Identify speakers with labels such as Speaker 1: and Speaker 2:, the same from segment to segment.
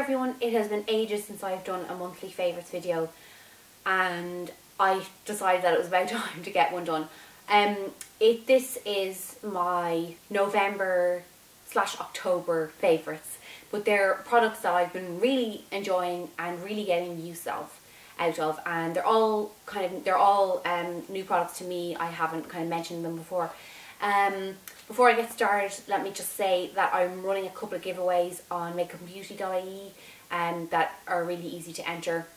Speaker 1: everyone, it has been ages since I've done a monthly favourites video, and I decided that it was about time to get one done. This is my November/October favourites, but they're products that I've been really enjoying and really getting use out of, and they're all new products to me. I haven't kind of mentioned them before. Before I get started, let me just say that I'm running a couple of giveaways on makeupandbeauty.ie that are really easy to enter.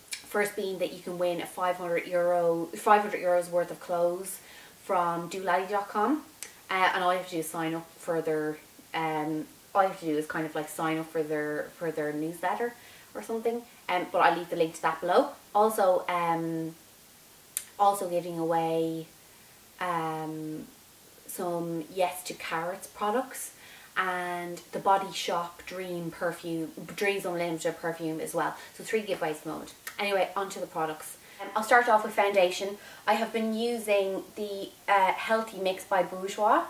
Speaker 1: First being that you can win a 500 euros worth of clothes from doolally.com, and all you have to do is sign up for their all you have to do is kind of like sign up for their newsletter or something. But I'll leave the link to that below. Also, giving away some Yes to Carrots products and the Body Shop Dreams Unlimited perfume as well. So 3 giveaways at the moment. Anyway, onto the products. I'll start off with foundation. I have been using the Healthy Mix by Bourjois,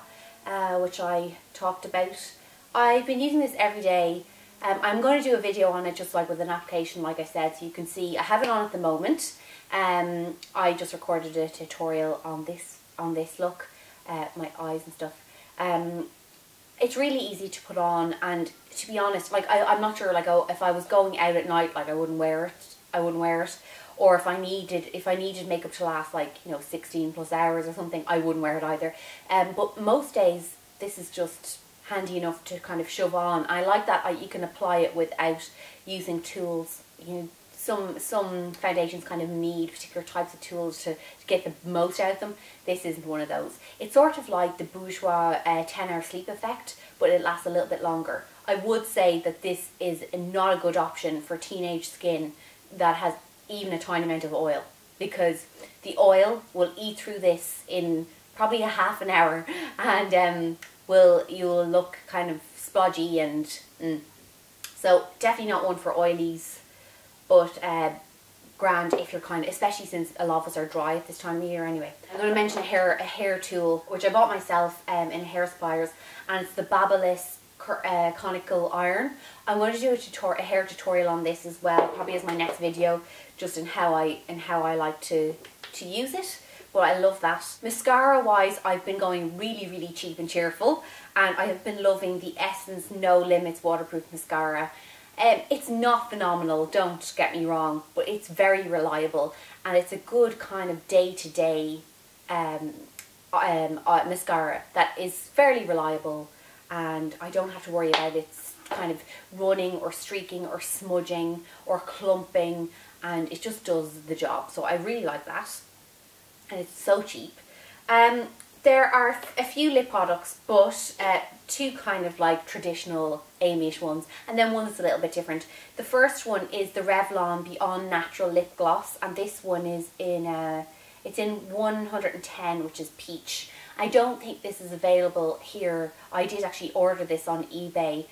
Speaker 1: which I talked about. I've been using this every day. I'm going to do a video on it, just like with an application, like I said, so you can see. I have it on at the moment. I just recorded a tutorial on this look, my eyes and stuff. It's really easy to put on, and to be honest, like I'm not sure, like, if I was going out at night, like I wouldn't wear it. Or if I needed makeup to last, like, you know, 16 plus hours or something, I wouldn't wear it either. But most days this is just handy enough to kind of shove on. I like that you can apply it without using tools. You know, some foundations kind of need particular types of tools to get the most out of them. This isn't one of those. It's sort of like the Bourjois 10-hour sleep effect, but it lasts a little bit longer. I would say that this is not a good option for teenage skin that has even a tiny amount of oil, because the oil will eat through this in probably a half an hour, and you'll look kind of splodgy and so definitely not one for oilies, but grand if you're especially since a lot of us are dry at this time of year anyway. I'm going to mention a hair tool which I bought myself in Hair Suppliers, and it's the Babyliss conical iron. I'm going to do a hair tutorial on this as well, probably as my next video, just in how I like to use it. But I love that. Mascara wise, I've been going really cheap and cheerful, and I have been loving the Essence No Limits waterproof mascara. It's not phenomenal, don't get me wrong, but it's very reliable, and it's a good kind of day-to-day mascara that is fairly reliable, and I don't have to worry about it kind of running or streaking or smudging or clumping, and it just does the job. So I really like that, and it's so cheap. There are a few lip products, but 2 kind of like traditional Amy-ish ones, and then one that's a little bit different. The first one is the Revlon Beyond Natural Lip Gloss, and this one is it's in 110, which is peach. I don't think this is available here. I did actually order this on eBay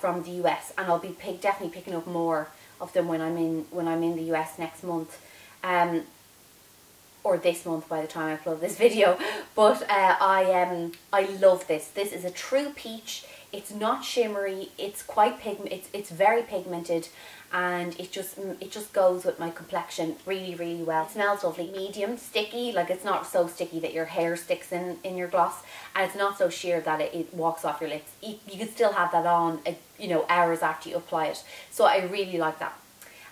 Speaker 1: from the US, and I'll be definitely picking up more of them when I'm in the US next month, or this month by the time I upload this video. But I love this. This is a true peach. It's not shimmery. It's quite it's very pigmented, and it just goes with my complexion really well. It smells lovely. Medium sticky, like it's not so sticky that your hair sticks in your gloss, and it's not so sheer that it walks off your lips. You can still have that on, you know, hours after you apply it. So I really like that.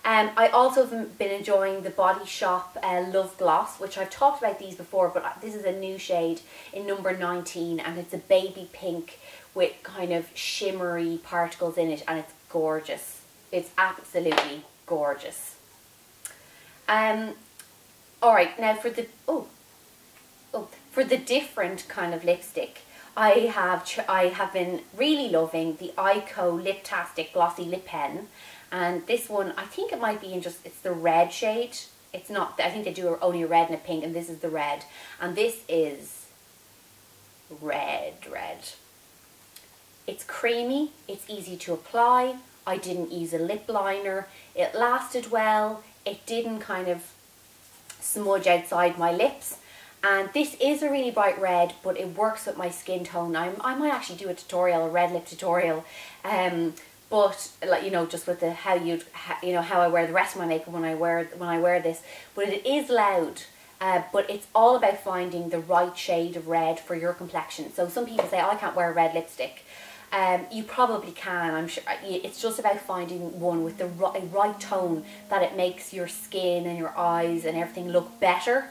Speaker 1: I also have been enjoying the Body Shop Love Gloss, which I've talked about these before, but this is a new shade in number 19, and it's a baby pink with kind of shimmery particles in it, and it's gorgeous. It's absolutely gorgeous. Alright, now for the different kind of lipstick, I have been really loving the Ico Liptastic Glossy Lip Pen, and this one, I think it might be in it's the red shade. It's not, I think they do only a red and a pink, and this is the red, and this is red. It's creamy, it's easy to apply. I didn't use a lip liner. It lasted well. It didn't kind of smudge outside my lips. And this is a really bright red, but it works with my skin tone. I might actually do a red lip tutorial. but like, you know, just with the how I wear the rest of my makeup when I wear this, but it is loud. But it's all about finding the right shade of red for your complexion. So some people say, oh, I can't wear red lipstick. You probably can, I'm sure. It's just about finding one with the right tone that it makes your skin and your eyes and everything look better.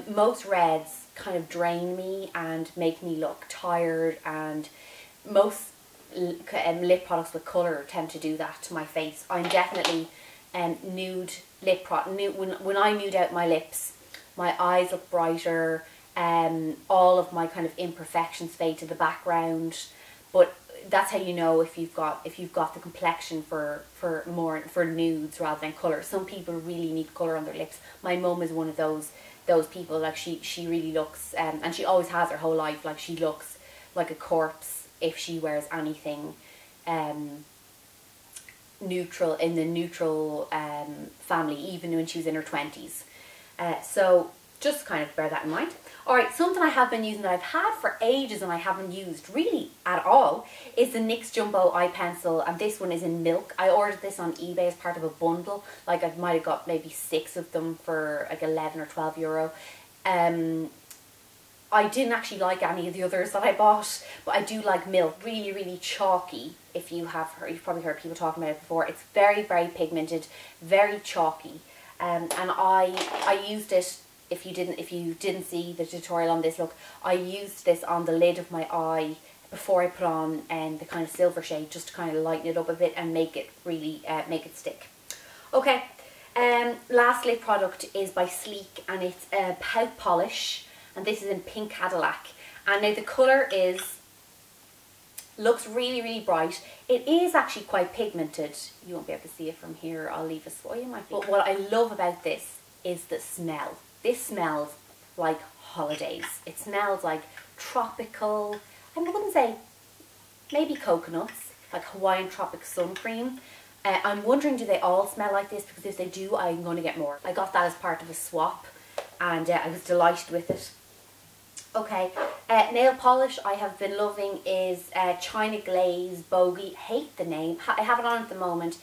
Speaker 1: Most reds kind of drain me and make me look tired, and most lip products with colour tend to do that to my face. I'm definitely nude lip product. When I nude out my lips, my eyes look brighter, all of my kind of imperfections fade to the background. But that's how you know if you've got the complexion for nudes rather than colour. Some people really need colour on their lips. My mum is one of those people. Like she really looks, and she always has her whole life, like she looks like a corpse if she wears anything neutral, in the neutral family, even when she was in her 20s. So just kind of bear that in mind. Alright, something I have been using that I've had for ages and I haven't used really at all is the NYX Jumbo Eye Pencil, and this one is in milk. I ordered this on eBay as part of a bundle. Like, I might have got maybe 6 of them for like 11 or 12 euro. I didn't actually like any of the others that I bought, but I do like milk. Really, really chalky. If you've probably heard people talking about it before. It's very, very pigmented, very chalky. And I used it. If you didn't see the tutorial on this, look, I used this on the lid of my eye before I put on the kind of silver shade, just to kind of lighten it up a bit and make it really make it stick. Okay, last lip product is by Sleek, and it's a Pout Polish, and this is in Pink Cadillac. And now the colour looks really, really bright. It is actually quite pigmented. You won't be able to see it from here. I'll leave a swatch. You might be. But what I love about this is the smell. This smells like holidays. It smells like tropical, I wouldn't say, maybe coconuts, like Hawaiian tropic sun cream. I'm wondering, do they all smell like this? Because if they do, I'm going to get more. I got that as part of a swap, and I was delighted with it. Okay, nail polish I have been loving is China Glaze Bogey. Hate the name. I have it on at the moment.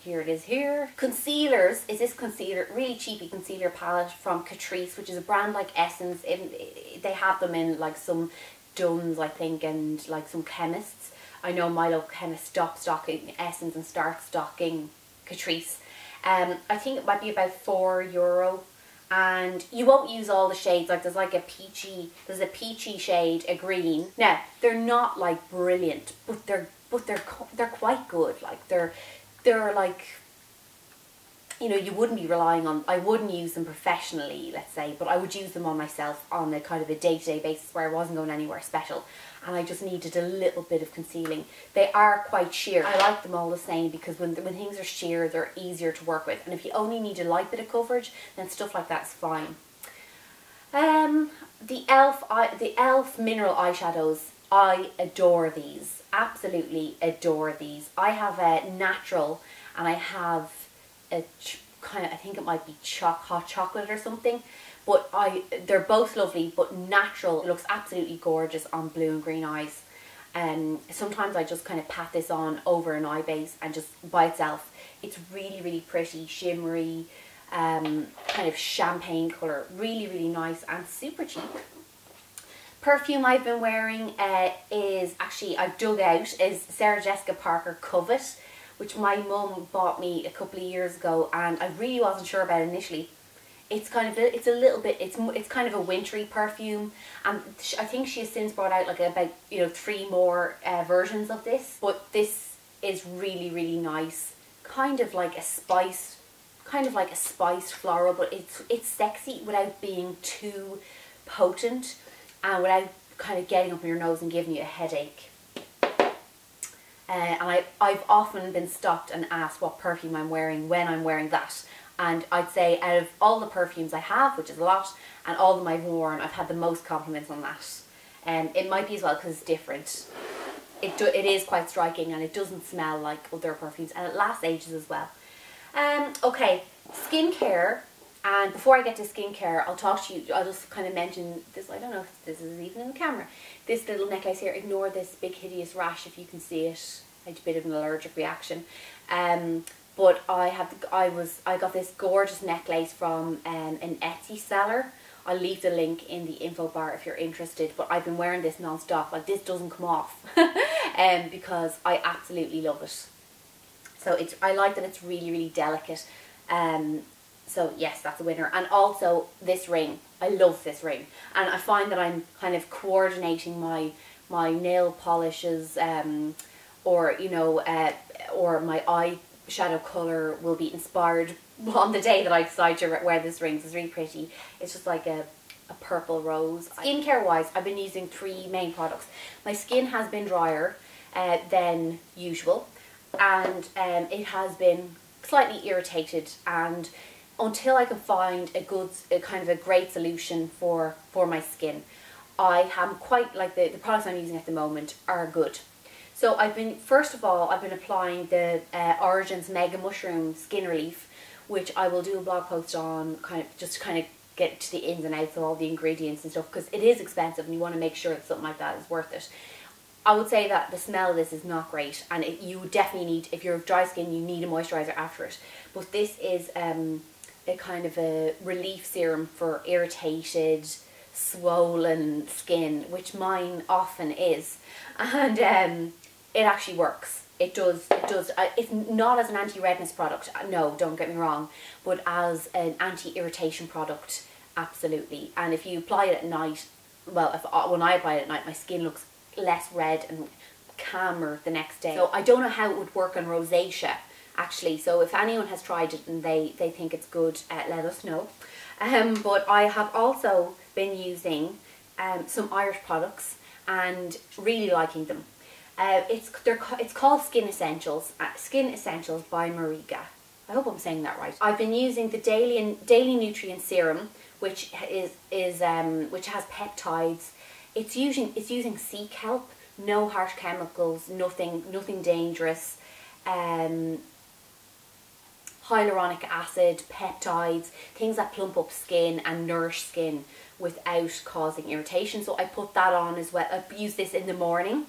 Speaker 1: Here it is here. Concealers is this concealer, really cheapy concealer palette from Catrice, which is a brand like Essence. They have them in like some Duns, I think, and like some chemists. I know my local chemist stopped stocking Essence and start stocking Catrice. I think it might be about €4, and you won't use all the shades. Like there's a peachy shade, a green. Now they're not like brilliant, but they're quite good. Like they're like, you know, you wouldn't be relying on, I wouldn't use them professionally, let's say, but I would use them on myself on a kind of a day-to-day basis where I wasn't going anywhere special and I just needed a little bit of concealing. They are quite sheer. I like them all the same because when things are sheer, they're easier to work with, and if you only need a light bit of coverage, then stuff like that's fine. The e.l.f. mineral eyeshadows, I adore these. Absolutely adore these. I have a natural, and I have a kind of, I think it might be hot chocolate or something, but they're both lovely, but natural looks absolutely gorgeous on blue and green eyes. Sometimes I just kind of pat this on over an eye base and just by itself. It's really, really pretty, shimmery, kind of champagne colour. Really, really nice and super cheap. Perfume I've been wearing is actually, I've dug out, is Sarah Jessica Parker Covet, which my mum bought me a couple of years ago, and I really wasn't sure about it initially. It's kind of it's kind of a wintry perfume, and I think she has since brought out like about 3 more versions of this. But this is really, really nice, kind of like a spiced floral, but it's sexy without being too potent, and without kind of getting up in your nose and giving you a headache. And I've often been stopped and asked what perfume I'm wearing when I'm wearing that. And I'd say out of all the perfumes I have, which is a lot, and all of them I've worn, I've had the most compliments on that. It might be as well because it's different. It is quite striking, and it doesn't smell like other perfumes, and it lasts ages as well. Okay, skincare. And before I get to skincare, I'll just kind of mention this. I don't know if this is even in the camera. This little necklace here. Ignore this big hideous rash if you can see it. had a bit of an allergic reaction. But I got this gorgeous necklace from an Etsy seller. I'll leave the link in the info bar if you're interested, but I've been wearing this non-stop. Like, this doesn't come off because I absolutely love it. So I like that it's really, really delicate. So yes, that's a winner. And also this ring, I love this ring, and I find that I'm kind of coordinating my nail polishes, or you know, or my eyeshadow colour will be inspired on the day that I decide to wear this ring. So it's really pretty. It's just like a purple rose. Skincare wise, I've been using 3 main products. My skin has been drier than usual, and it has been slightly irritated, and until I can find a kind of a great solution for my skin, I am quite like the products I'm using at the moment are good. So first of all, I've been applying the Origins Mega Mushroom Skin Relief, which I will do a blog post on, just to kind of get to the ins and outs of all the ingredients and stuff, because it is expensive and you want to make sure that something like that is worth it. I would say that the smell of this is not great, and you definitely need, if you're dry skin, you need a moisturiser after it. But this is a kind of a relief serum for irritated, swollen skin, which mine often is, and it actually works. It does. It's not as an anti-redness product, no, don't get me wrong, but as an anti-irritation product, absolutely. And if you apply it at night, well, when I apply it at night, my skin looks less red and calmer the next day. So I don't know how it would work on rosacea, actually. So if anyone has tried it and they think it's good, let us know. But I have also been using some Irish products and really liking them. It's called Skin Essentials by Mariga. I hope I'm saying that right. I've been using the Daily Nutrient Serum, which has peptides. It's using sea kelp, no harsh chemicals, nothing dangerous. Hyaluronic acid, peptides, things that plump up skin and nourish skin without causing irritation. So I put that on as well. I use this in the morning,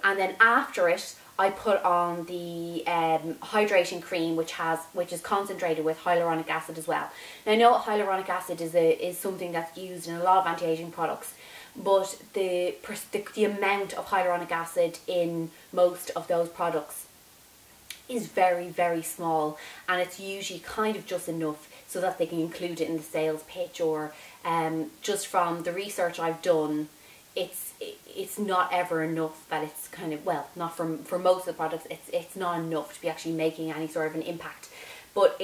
Speaker 1: and then after it I put on the hydrating cream, which is concentrated with hyaluronic acid as well. Now I know hyaluronic acid is something that's used in a lot of anti-aging products, but the amount of hyaluronic acid in most of those products is very, very small, and it's usually kind of just enough so that they can include it in the sales pitch, or just from the research I've done, it's not ever enough that it's kind of, well, not for most of the products, it's not enough to be actually making any sort of an impact. But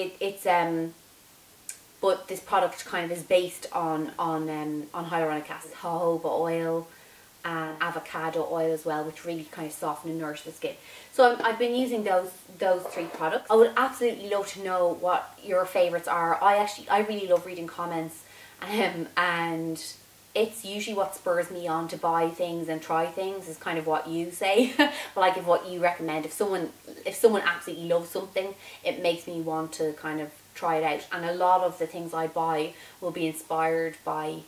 Speaker 1: but this product kind of is based on hyaluronic acid, jojoba oil, and avocado oil as well, which really kind of soften and nourish the skin. So I've been using those 3 products. I would absolutely love to know what your favourites are. I really love reading comments, and it's usually what spurs me on to buy things and try things, is kind of what you say. But like, if what you recommend, if someone absolutely loves something, it makes me want to kind of try it out. And a lot of the things I buy will be inspired by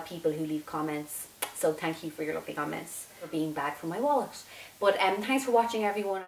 Speaker 1: people who leave comments. So thank you for your lovely comments, for being bad for my wallet. But thanks for watching, everyone.